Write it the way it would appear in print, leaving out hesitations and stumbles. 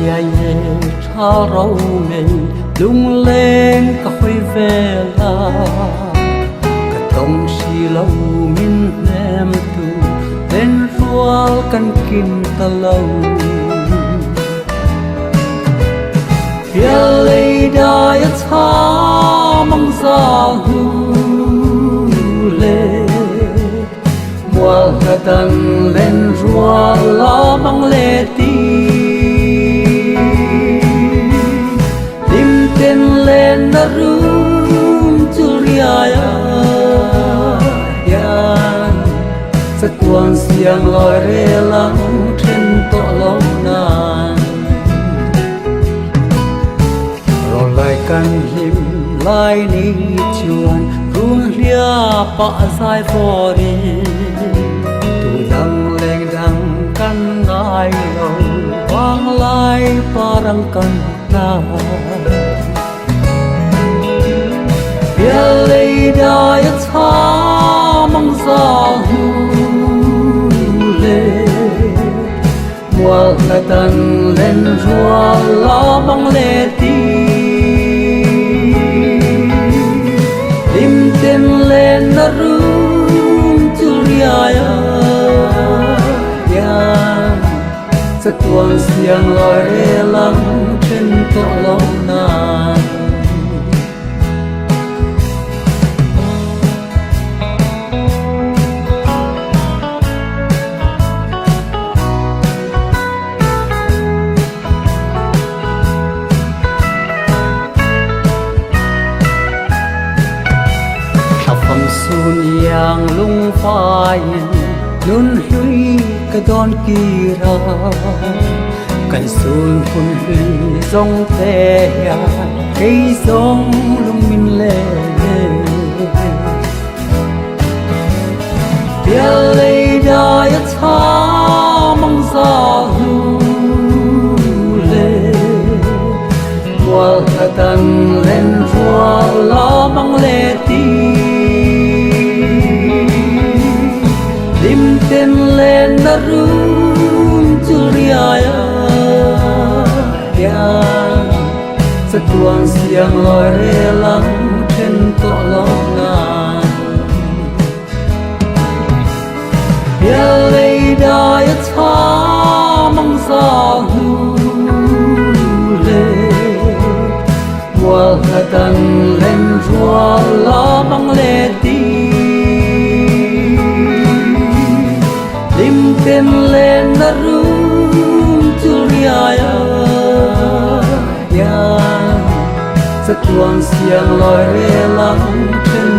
ya ye tha rau mei lung lên ka khoi ve la ka tong si lau min nem tu lên rual kan kin ta lau ya lei da ya tha mang za hu le mual ka tan lên rual la mang le ti lên na rum churia ya sa tuan siang loi re lang trên to lâu nan rồi lại căn him lại ni chuan run lia pa sai phò đi tu dang leng dang căn ngai lâu vang lai parang căn na ya lei da ya tha mang za hu le mual ka tan lên rua la mang le ti lim ten lên na rum churia ya sa tuan siang loi re lang trên to lâu nan sun yang lung phai nun hui ka don ki ra kan sun phun hui zong te ya cây zong lung min le ya lei da ya tha mang za hu le mual ka tan lên rua la mang le ti ten lên na rum churia ya sa tuan siang loi re lang trên to lâu nan ya lei da ya tha mang za hu le mual ka tan lên rua la mang le ti ten lên na rum churia ya sa tuan siang loi re lang trên